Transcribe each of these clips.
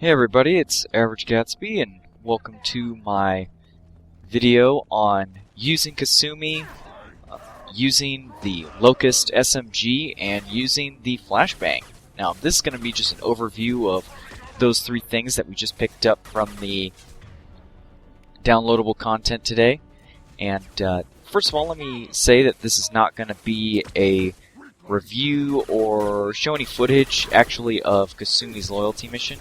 Hey everybody, it's Average Gatsby, and welcome to my video on using Kasumi, using the Locust SMG, and using the Flashbang. Now, this is going to be just an overview of those three things that we just picked up from the downloadable content today. And first of all, let me say that this is not going to be a review or show any footage, actually, of Kasumi's loyalty mission.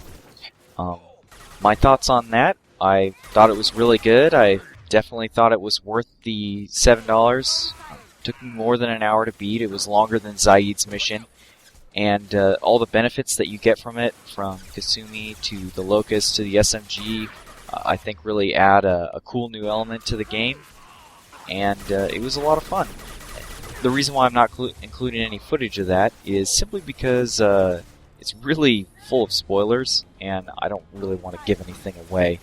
My thoughts on that: I thought it was really good. I definitely thought it was worth the $7. Took me more than an hour to beat. It was longer than Zaid's mission. And all the benefits that you get from it, from Kasumi to the Locust to the SMG, I think really add a cool new element to the game. And it was a lot of fun. The reason why I'm not including any footage of that is simply because it's really full of spoilers, and I don't really want to give anything away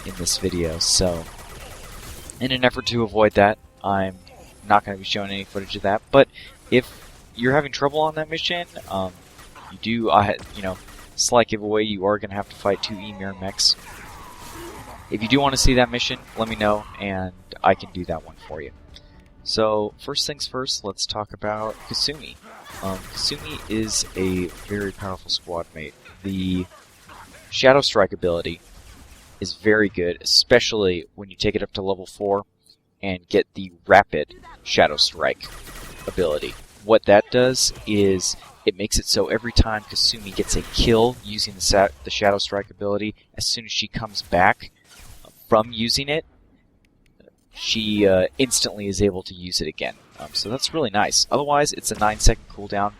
in this video. So, in an effort to avoid that, I'm not going to be showing any footage of that. But if you're having trouble on that mission, you do, slight giveaway, you are going to have to fight 2 Emir mechs. If you do want to see that mission, let me know, and I can do that one for you. So, first things first, let's talk about Kasumi. Kasumi is a very powerful squad mate. The Shadow Strike ability is very good, especially when you take it up to level 4 and get the Rapid Shadow Strike ability. What that does is it makes it so every time Kasumi gets a kill using the Shadow Strike ability, as soon as she comes back from using it, she instantly is able to use it again. So that's really nice. Otherwise, it's a 9-second cooldown,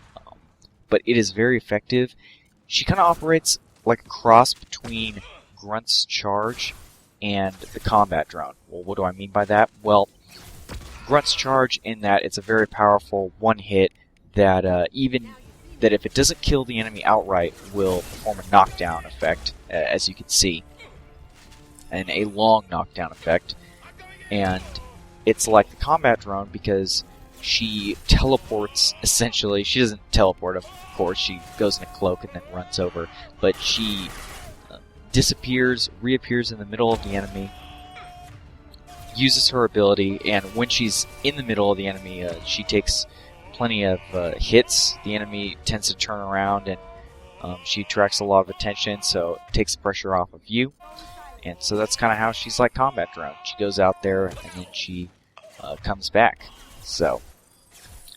but it is very effective. She kind of operates like a cross between Grunt's Charge and the Combat Drone. Well, what do I mean by that? Well, Grunt's Charge, in that it's a very powerful one-hit that that if it doesn't kill the enemy outright, will perform a knockdown effect, as you can see, and a long knockdown effect. And it's like the Combat Drone because she teleports, essentially. She doesn't teleport, of course. She goes in a cloak and then runs over. But she disappears, reappears in the middle of the enemy, uses her ability, and when she's in the middle of the enemy, she takes plenty of hits. The enemy tends to turn around, and she attracts a lot of attention, so it takes the pressure off of you. And so that's kind of how she's like Combat Drone. She goes out there, and then she comes back. So,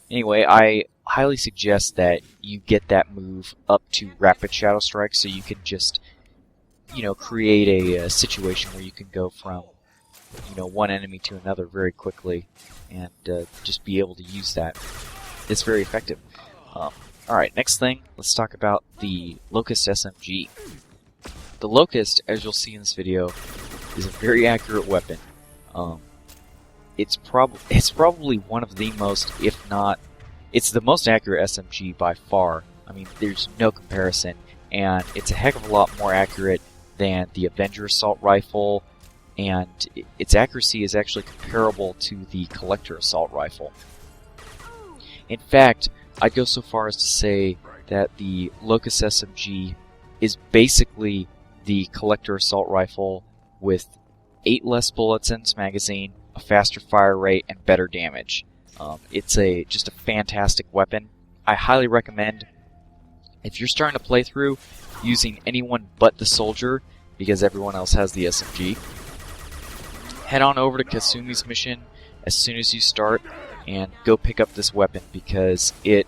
anyway, I highly suggest that you get that move up to Rapid Shadow Strike, so you can just, create a situation where you can go from, one enemy to another very quickly, and just be able to use that. It's very effective. Alright, next thing, let's talk about the Locust SMG. The Locust, as you'll see in this video, is a very accurate weapon. It's probably one of the most, if not, it's the most accurate SMG by far. I mean, there's no comparison, and it's a heck of a lot more accurate than the Avenger Assault Rifle, and its accuracy is actually comparable to the Collector Assault Rifle. In fact, I'd go so far as to say that the Locust SMG is basically the Collector Assault Rifle with 8 less bullets in its magazine, a faster fire rate, and better damage. It's just a fantastic weapon. I highly recommend, if you're starting to play through, using anyone but the soldier, because everyone else has the SMG. Head on over to Kasumi's mission as soon as you start, and go pick up this weapon, because it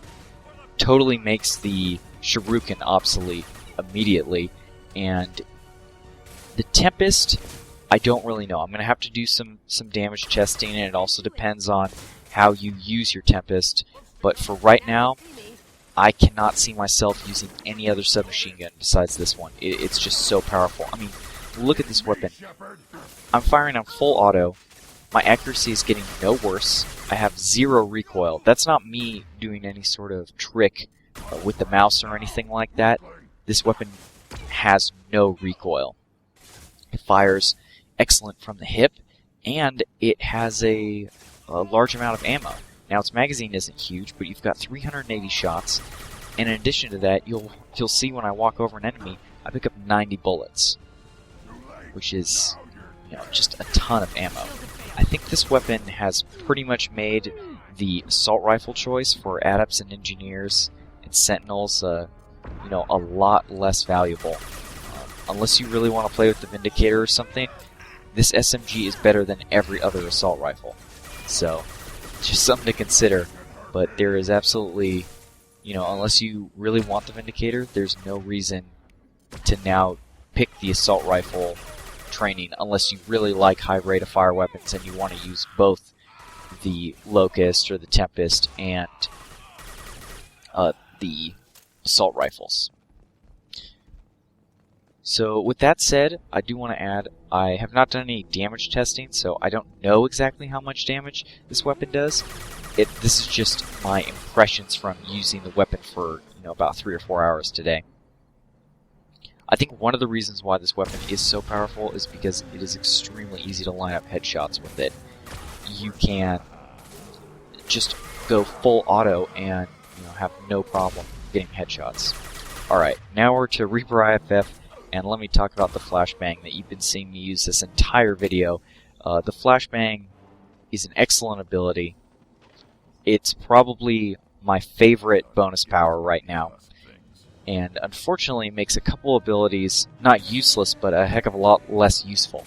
totally makes the Shuriken obsolete immediately. And the Tempest, I don't really know. I'm going to have to do some damage testing, and it also depends on how you use your Tempest. But for right now, I cannot see myself using any other submachine gun besides this one. It's just so powerful. I mean, look at this weapon. I'm firing on full auto. My accuracy is getting no worse. I have 0 recoil. That's not me doing any sort of trick with the mouse or anything like that. This weapon has no recoil. It fires excellent from the hip, and it has a large amount of ammo. Now, its magazine isn't huge, but you've got 380 shots, and in addition to that, you'll see when I walk over an enemy, I pick up 90 bullets, which is, you know, just a ton of ammo. I think this weapon has pretty much made the assault rifle choice for adepts and engineers and sentinels, you know, a lot less valuable. Unless you really want to play with the Vindicator or something, this SMG is better than every other assault rifle. So, just something to consider. But there is absolutely, you know, unless you really want the Vindicator, there's no reason to now pick the assault rifle training unless you really like high rate of fire weapons and you want to use both the Locust or the Tempest and the assault rifles. So with that said, I do want to add, I have not done any damage testing, so I don't know exactly how much damage this weapon does. This is just my impressions from using the weapon for, you know, about 3 or 4 hours today. I think one of the reasons why this weapon is so powerful is because it is extremely easy to line up headshots with it. You can just go full auto and, you know, have no problem getting headshots. Alright, now we're to Reaper IFF, and let me talk about the flashbang that you've been seeing me use this entire video. The flashbang is an excellent ability. It's probably my favorite bonus power right now, and unfortunately makes a couple abilities not useless, but a heck of a lot less useful.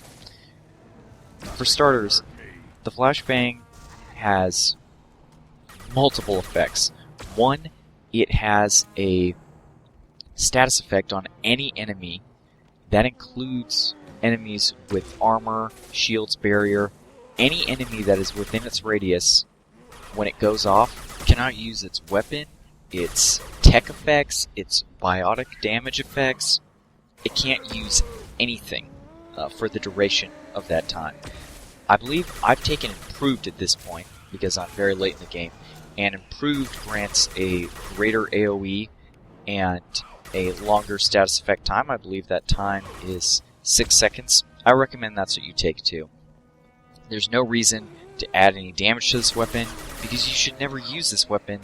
For starters, the flashbang has multiple effects. One, it has a status effect on any enemy. That includes enemies with armor, shields, barrier. Any enemy that is within its radius, when it goes off, cannot use its weapon, its tech effects, its biotic damage effects. It can't use anything for the duration of that time. I believe I've taken Improved at this point, because I'm very late in the game, and Improved grants a greater AoE and a longer status effect time. I believe that time is 6 seconds. I recommend that's what you take too. There's no reason to add any damage to this weapon, because you should never use this weapon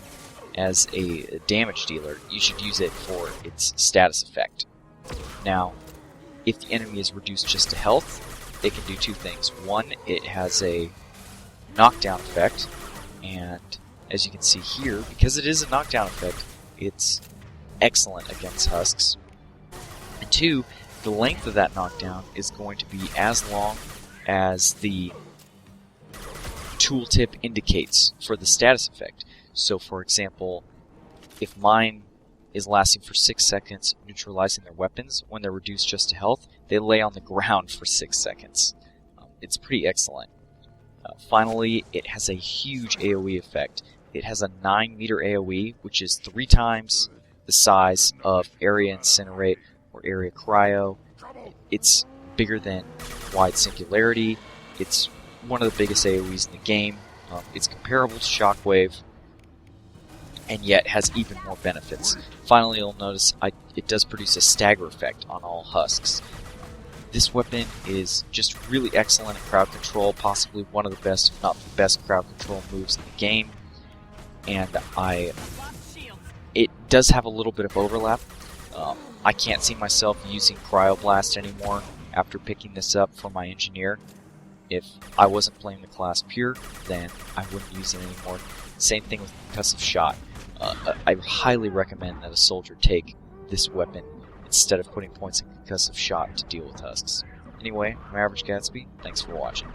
as a damage dealer. You should use it for its status effect. Now, if the enemy is reduced just to health, it can do two things. One, it has a knockdown effect, and as you can see here, because it is a knockdown effect, it's excellent against husks. And two, the length of that knockdown is going to be as long as the tooltip indicates for the status effect. So for example, if mine is lasting for 6 seconds, neutralizing their weapons, when they're reduced just to health, they lay on the ground for 6 seconds. It's pretty excellent. Finally, it has a huge AoE effect. It has a 9 meter AoE, which is 3 times the size of Area Incinerate or Area Cryo. It's bigger than Wide Singularity. It's one of the biggest AoEs in the game. It's comparable to Shockwave, and yet has even more benefits. Finally, you'll notice it does produce a stagger effect on all husks. This weapon is just really excellent at crowd control, possibly one of the best, if not the best, crowd control moves in the game. And it does have a little bit of overlap. I can't see myself using Cryoblast anymore after picking this up for my engineer. If I wasn't playing the class pure, then I wouldn't use it anymore. Same thing with Concussive Shot. I highly recommend that a soldier take this weapon instead of putting points in Concussive Shot to deal with husks. Anyway, I'm Average Gatsby. Thanks for watching.